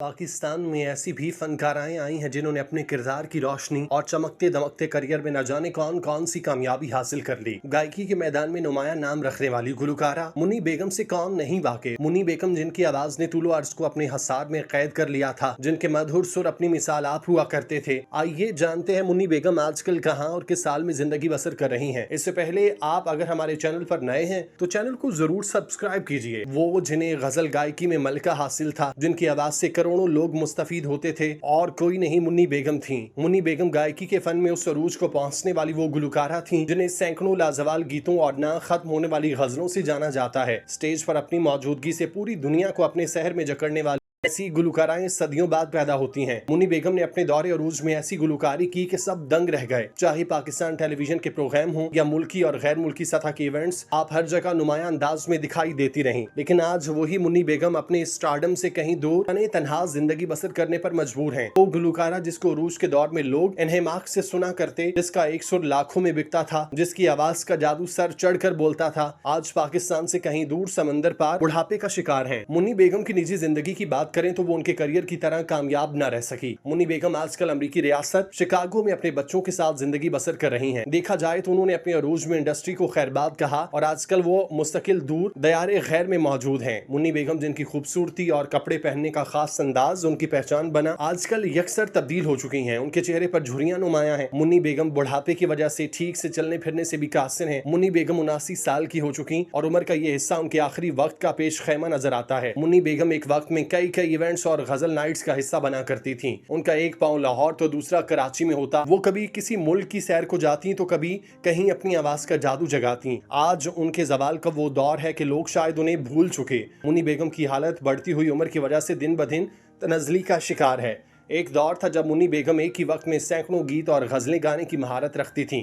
पाकिस्तान में ऐसी भी फनकाराएं आई हैं जिन्होंने अपने किरदार की रोशनी और चमकते दमकते करियर में न जाने कौन कौन सी कामयाबी हासिल कर ली। गायकी के मैदान में नुमाया नाम रखने वाली गुलकारा मुन्नी बेगम से कौन नहीं वाकिफ। मुन्नी बेगम जिनकी आवाज ने तुलो अर्ज को अपने हसार में कैद कर लिया था, जिनके मधुर सुर अपनी मिसाल आप हुआ करते थे। आइए जानते हैं मुन्नी बेगम आजकल कहाँ और किस साल में जिंदगी बसर कर रही है। इससे पहले आप अगर हमारे चैनल पर नए हैं तो चैनल को जरूर सब्सक्राइब कीजिए। वो जिन्हें गजल गायकी में मलका हासिल था, जिनकी आवाज से करोड़ों लोग मुस्तफीद होते थे, और कोई नहीं मुन्नी बेगम थी। मुन्नी बेगम गायकी के फन में उस अरूज को पहुंचने वाली वो गुलकारा थी जिन्हें सैकड़ों लाजवाल गीतों और ना खत्म होने वाली गजलों से जाना जाता है। स्टेज पर अपनी मौजूदगी से पूरी दुनिया को अपने शहर में जकड़ने वाली ऐसी गुलकाराएं सदियों बाद पैदा होती हैं। मुन्नी बेगम ने अपने दौरे अरूज में ऐसी गुलकारी की कि सब दंग रह गए। चाहे पाकिस्तान टेलीविजन के प्रोग्राम हो या मुल्की और गैर मुल्की सतह के इवेंट्स, आप हर जगह नुमाया अंदाज में दिखाई देती रहीं। लेकिन आज वही मुन्नी बेगम अपने स्टारडम से कहीं दूर तन्हा जिंदगी बसर करने पर मजबूर हैं। वो गुलकारा जिसको अरूज के दौर में लोग इन्हेमाक से सुना करते, जिसका एक सुर लाखों में बिकता था, जिसकी आवाज का जादू सर चढ़कर बोलता था, आज पाकिस्तान से कहीं दूर समंदर पार बुढ़ापे का शिकार है। मुन्नी बेगम की निजी जिंदगी की बात करें तो वो उनके करियर की तरह कामयाब न रह सकी। मुन्नी बेगम आजकल अमेरिकी रियासत शिकागो में अपने बच्चों के साथ जिंदगी बसर कर रही हैं। देखा जाए तो उन्होंने अपने अरूज में इंडस्ट्री को खैरबाद कहा और आजकल वो मुस्तकिल दूर दयारे गैर में मौजूद हैं। मुन्नी बेगम जिनकी खूबसूरती और कपड़े पहनने का खास अंदाज उनकी पहचान बना, आजकल यकसर तब्दील हो चुकी हैं। उनके चेहरे पर झुर्रियां नुमाया है। मुन्नी बेगम बुढ़ापे की वजह से ठीक से चलने फिरने से भी कासिर है। मुन्नी बेगम 79 साल की हो चुकी और उम्र का ये हिस्सा उनके आखिरी वक्त का पेश खैमा नजर आता है। मुन्नी बेगम एक वक्त में कई इवेंट्स और गजल नाइट्स का हिस्सा बना करती थी। उनका एक पांव लाहौर तो दूसरा कराची में होता। वो कभी किसी मुल्क की सैर को जाती तो कभी कहीं अपनी आवाज का जादू जगाती। आज उनके जवाल का वो दौर है कि लोग शायद उन्हें भूल चुके। मुन्नी बेगम की हालत बढ़ती हुई उम्र की वजह से दिन ब दिन तनज़ली का शिकार है। एक दौर था जब मुन्नी बेगम एक ही वक्त में सैकड़ों गीत और गजलें गाने की महारत रखती थी।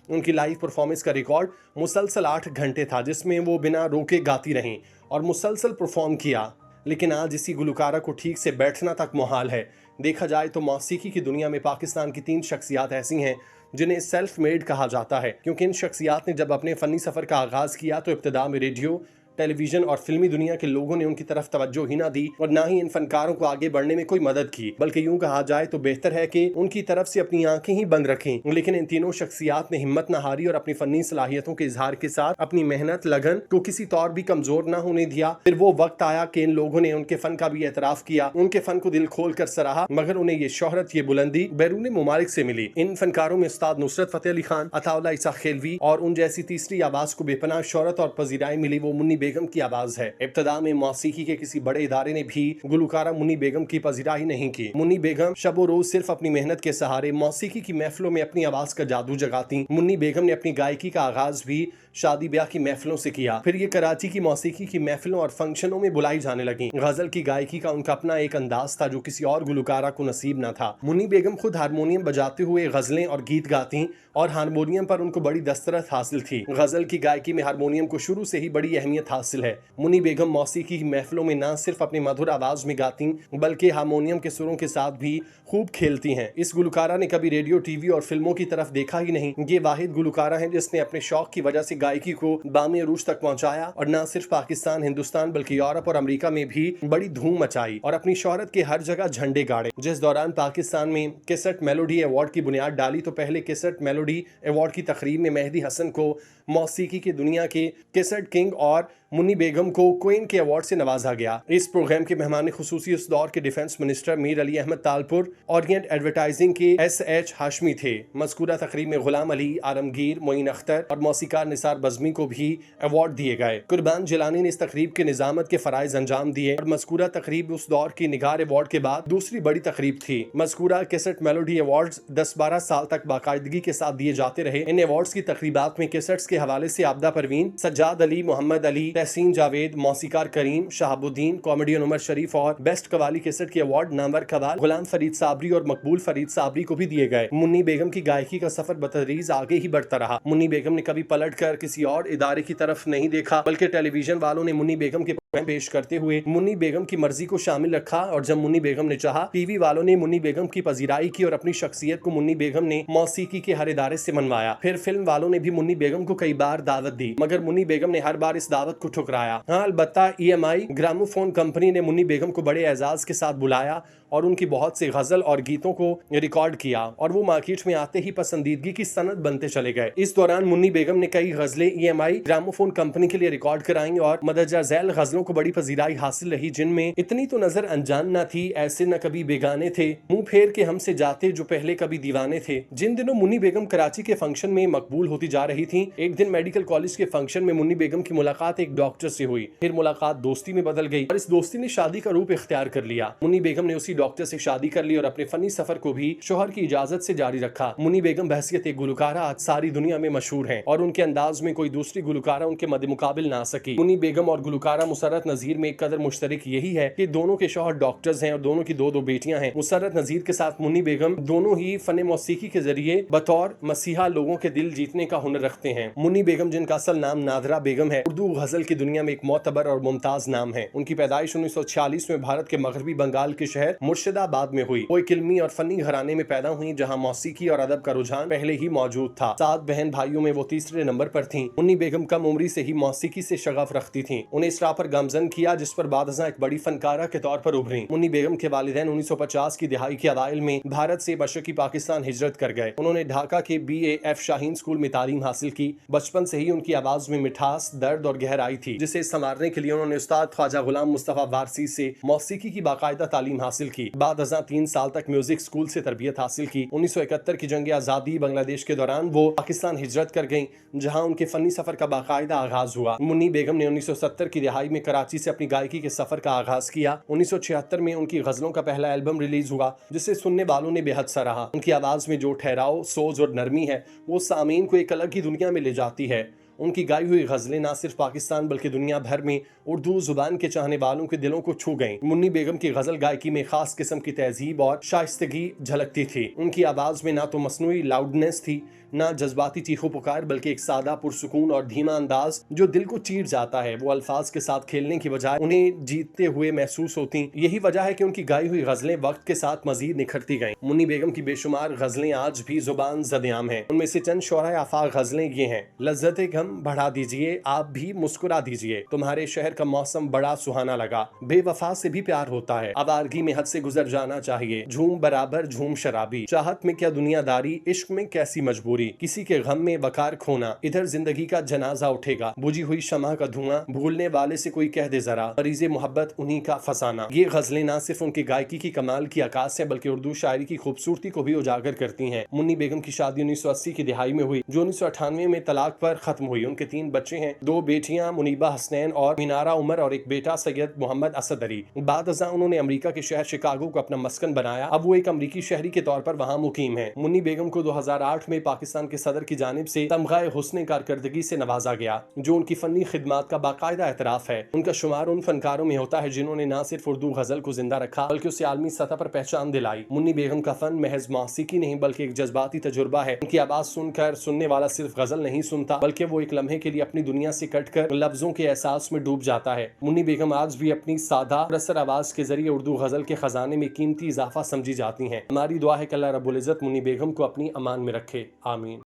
उनकी लाइव परफॉर्मेंस का रिकॉर्ड मुसलसल 8 घंटे था, जिसमें वो बिना रोके गाती रहीं और मुसलसल परफॉर्म किया। लेकिन आज इसी गुलकारा को ठीक से बैठना तक मुहाल है। देखा जाए तो मौसीकी की दुनिया में पाकिस्तान की 3 शख्सियात ऐसी हैं जिन्हें सेल्फ मेड कहा जाता है, क्योंकि इन शख्सियात ने जब अपने फनी सफ़र का आगाज़ किया तो इब्तिदा में रेडियो, टेलीविजन और फिल्मी दुनिया के लोगों ने उनकी तरफ तवज्जो ही ना दी और ना ही इन फनकारों को आगे बढ़ने में कोई मदद की, बल्कि यूं कहा जाए तो बेहतर है कि उनकी तरफ से अपनी आंखें ही बंद रखें। लेकिन इन तीनों शख्सियात ने हिम्मत न हारी और अपनी फनी सलाहियतों के इजहार के साथ अपनी मेहनत लगन को किसी तौर भी कमजोर न होने दिया। फिर वो वक्त आया कि इन लोगों ने उनके फन का भी एतराफ किया, उनके फन को दिल खोल कर सराहा, मगर उन्हें ये शोहरत, ये बुलंदी बैरून मुमालिक से मिली। इन फनकारों में उस्ताद नुसरत फतेह अली खान, अताउल्लाह ईसा खेलवी और उन जैसी तीसरी आवाज को बेपनाह शोहरत और पजीराई मिली, वो मुन्नी बेगम की आवाज है। इब्तिदा में मौसीकी के किसी बड़े इदारे ने भी गुलकारा मुन्नी बेगम की पजीराई नहीं की। मुन्नी बेगम शबो रोज सिर्फ अपनी मेहनत के सहारे मौसीकी की महफिलों में अपनी आवाज का जादू जगाती। मुन्नी बेगम ने अपनी गायकी का आगाज भी शादी ब्याह की महफिलों से किया, फिर ये कराची की मौसीकी की महफिलों और फंक्शनों में बुलाई जाने लगी। गजल की गायकी का उनका अपना एक अंदाज था जो किसी और गुलकारा को नसीब न था। मुन्नी बेगम खुद हारमोनियम बजाते हुए गजलें और गीत गाती और हारमोनियम पर उनको बड़ी दस्तरत हासिल थी। गजल की गायकी में हारमोनियम को शुरू से ही बड़ी अहमियत हासिल है। मुन्नी बेगम मौसीकी की महफिलों में न सिर्फ अपनी मधुर आवाज में गाती बल्कि हारमोनियम के सुरों के साथ भी खूब खेलती हैं। इस गुलकारा ने कभी रेडियो, टीवी और फिल्मों की तरफ देखा ही नहीं। ये वाहिद गुलकारा है जिसने अपने शौक की वजह से गायकी को बामे अरूज तक पहुंचाया और न सिर्फ पाकिस्तान, हिंदुस्तान बल्कि यूरोप और अमेरिका में भी बड़ी धूम मचाई और अपनी शोहरत के हर जगह झंडे गाड़े। जिस दौरान पाकिस्तान में कैसेट मेलोडी अवार्ड की बुनियाद डाली तो पहले कैसेट मेलोडी अवार्ड की तकरीब में मेहदी हसन को मौसीकी की दुनिया के कैसेट किंग और मुन्नी बेगम को क्वीन के अवार्ड से नवाजा गया। इस प्रोग्राम के मेहमान खुसूसी उस दौर के defence minister Mir Ali Ahmed Talpur, Orient Advertising के SH हाशमी थे। मज़कूरा तकरीब में गुलाम अली, आलमगीर, मोइन अख्तर और मौसीकार निसार बज़मी को भी अवार्ड दिए गए। कुर्बान जिलानी ने इस तकरीब के निजामत के फराइज अंजाम दिए और मज़कूरा तकरीब उस दौर की निगार अवार्ड के बाद दूसरी बड़ी तकरीब थी। मज़कूरा कैसेट मेलोडी अवार्ड 10-12 साल तक बाकायदगी के साथ दिए जाते रहे। इन अवार्ड्स की तकरीबात में कैसेट्स के हवाले से आबदा परवीन, सज्जाद अली, मोहम्मद अली, तहसीन जावेद, मौसीकार करीम, शहाबुद्दीन, कॉमेडियन उमर शरीफ और बेस्ट कवाली कैसेट के अवार्ड नामवर कवाल, गुलाम फरीद साबरी और मकबूल फरीद साबरी को भी दिए गए। मुन्नी बेगम की गायकी का सफर बतदरीज आगे ही बढ़ता रहा। मुन्नी बेगम ने कभी पलट कर किसी और इदारे की तरफ नहीं देखा, बल्कि टेलीविजन वालों ने मुन्नी बेगम के पेश करते हुए मुन्नी बेगम की मर्जी को शामिल रखा और जब मुन्नी बेगम ने चाहा, टीवी वालों ने मुन्नी बेगम की पजीराई की और अपनी शख्सियत को मुन्नी बेगम ने मौसीकी के हर इदारे से मनवाया। फिर फिल्म वालों ने भी मुन्नी बेगम को कई बार दावत दी, मगर मुन्नी बेगम ने हर बार इस दावत को ठुकराया। हाँ, अलबत्ता EMI ग्रामोफोन कंपनी ने मुन्नी बेगम को बड़े एजाज के साथ बुलाया और उनकी बहुत सी गजल और गीतों को रिकॉर्ड किया और वो मार्केट में आते ही पसंदीदगी की सनद बनते चले गए। इस दौरान मुन्नी बेगम ने कई गजलें EMI ग्रामोफोन कंपनी के लिए रिकॉर्ड कराई और मदरजा झैल गजलों को बड़ी पजीराई हासिल रही, जिनमें इतनी तो नजर अनजान न थी, ऐसे न कभी बेगाने थे, मुंह फेर के हमसे जाते जो पहले कभी दीवाने थे। जिन दिनों मुन्नी बेगम कराची के फंक्शन में मकबूल होती जा रही थी, एक दिन मेडिकल कॉलेज के फंक्शन में मुन्नी बेगम की मुलाकात एक डॉक्टर से हुई। फिर मुलाकात दोस्ती में बदल गई और इस दोस्ती ने शादी का रूप इख्तियार कर लिया। मुन्नी बेगम ने उसी डॉक्टर से शादी कर ली और अपने फनी सफर को भी शोहर की इजाजत से जारी रखा। मुन्नी बेगम बहसियत एक गुलकारा आज सारी दुनिया में मशहूर हैं और उनके अंदाज में कोई दूसरी गुलकारा उनके मद्दे मुकाबिल ना सकी। मुन्नी बेगम और गुलकारा मुसर्रत नजीर में एक कदर मुश्तरक यही है कि दोनों के शौहर डॉक्टर्स हैं और दोनों की दो बेटियां हैं। मुसर्रत नजीर के साथ मुन्नी बेगम दोनों ही फन मौसीकी के जरिए बतौर मसीहा लोगों के दिल जीतने का हुनर रखते हैं। मुन्नी बेगम, जिनका असल नाम नादरा बेगम है, उर्दू गजल की दुनिया में एक मोतबर और मुमताज नाम है। उनकी पैदाइश 1946 में भारत के मगरबी बंगाल के शहर मुर्शिदाबाद में हुई। वो एक इल्मी और फनी घराने में पैदा हुई जहाँ मौसीकी और अदब का रुझान पहले ही मौजूद था। 7 बहन भाइयों में वो तीसरे नंबर पर थीं। मुन्नी बेगम कम उम्री से ही मौसीकी से शगफ रखती थीं। उन्हें इस राह पर गामजन किया जिस पर बादशाह एक बड़ी फनकारा के तौर पर उभरी। मुन्नी बेगम के वालिदैन 1950 की दिहाई के अवाइल में भारत से मशरकी पाकिस्तान हिजरत कर गए। उन्होंने ढाका के BAF शाहीन स्कूल में तालीम हासिल की। बचपन से ही उनकी आवाज में मिठास, दर्द और गहराई थी, जिसे संवारने के लिए उन्होंने उस्ताद ख्वाजा गुलाम मुस्तफा वारसी से मौसीकी की बाकायदा तालीम हासिल की। बाद 3 साल तक म्यूजिक स्कूल से तरबियत हासिल की। 1971 की जंग आजादी बांग्लादेश के दौरान वो पाकिस्तान हिजरत कर गईं, जहां उनके फनी सफर का बाकायदा आगाज हुआ। मुन्नी बेगम ने 1970 की दिहाई में कराची से अपनी गायकी के सफर का आगाज किया। 1976 में उनकी गजलों का पहला एल्बम रिलीज हुआ, जिसे सुनने वालों ने बेहद सराहा। उनकी आवाज में जो ठहराव, सोज और नरमी है, वो सामीन को एक अलग ही दुनिया में ले जाती है। उनकी गाई हुई गजलें न सिर्फ पाकिस्तान बल्कि दुनिया भर में उर्दू जुबान के चाहने वालों के दिलों को छू गईं। मुन्नी बेगम की गजल गायकी में खास किस्म की तहजीब और शाइस्तगी झलकती थी। उनकी आवाज में ना तो मसनूई लाउडनेस थी, ना जज्बाती चीखो पुकार, बल्कि एक सादा पुरसुकून और धीमा अंदाज जो दिल को चीर जाता है। वो अल्फाज के साथ खेलने की बजाय उन्हें जीतते हुए महसूस होती। यही वजह है कि उनकी गाई हुई गजलें वक्त के साथ मजीद निखरती गईं। मुन्नी बेगम की बेशुमार गजलें आज भी जुबान ज़द-ए-आम हैं। उनमें से चंद शोहराए आफाक गजलें ये हैं। लज्जते गम बढ़ा दीजिए, आप भी मुस्कुरा दीजिए, तुम्हारे शहर का मौसम बड़ा सुहाना लगा, बेवफा से भी प्यार होता है, आवारगी में हद से गुजर जाना चाहिए, झूम बराबर झूम शराबी, चाहत में क्या दुनियादारी, इश्क में कैसी मजबूरी, किसी के गम में वकार खोना, इधर जिंदगी का जनाजा उठेगा, बुझी हुई शमा का धुआं, भूलने वाले से कोई कह दे जरा, मरीज़े मोहब्बत उन्हीं का फसाना। ये गजलें न सिर्फ उनकी गायकी की कमाल की अक्कास है, बल्कि उर्दू शायरी की खूबसूरती को भी उजागर करती हैं। मुन्नी बेगम की शादी 1980 की दिहाई में हुई, जो 1998 में तलाक पर खत्म हुई। उनके 3 बच्चे हैं, 2 बेटियां मुनीबा हसनैन और मीनारा उमर और एक बेटा सैयद मोहम्मद असद अली। बाद उन्होंने अमेरिका के शहर शिकागो को अपना मस्कन बनाया। अब वो एक अमेरिकी शहरी के तौर पर वहाँ मुकीम है। मुन्नी बेगम को 2008 में पाकिस्तान के सदर की जानिब से तमगाए हुस्न कारकर्दगी से नवाजा गया, जो उनकी फनी खिदमात का बाकायदा एतराफ है। उनका शुमार उन फनकारों में होता है जिन्होंने न सिर्फ उर्दू गजल को जिंदा रखा, बल्कि उसे आलमी सतह पर पहचान दिलाई। मुन्नी बेगम का फन महज मौसीकी नहीं, बल्कि एक जज्बाती तजुर्बा है। उनकी आवाज सुनकर सुनने वाला सिर्फ गजल नहीं सुनता, बल्कि वो एक लम्हे के लिए अपनी दुनिया से कटकर लफ्जों के एहसास में डूब जाता है। मुन्नी बेगम आज भी अपनी सादा रसर आवाज के जरिए उर्दू गजल के खजाने में कीमती इजाफा समझी जाती हैं। हमारी दुआ है कि अल्लाह रब्बुल इज्जत मुन्नी बेगम को अपनी अमान में रखे। आमीन।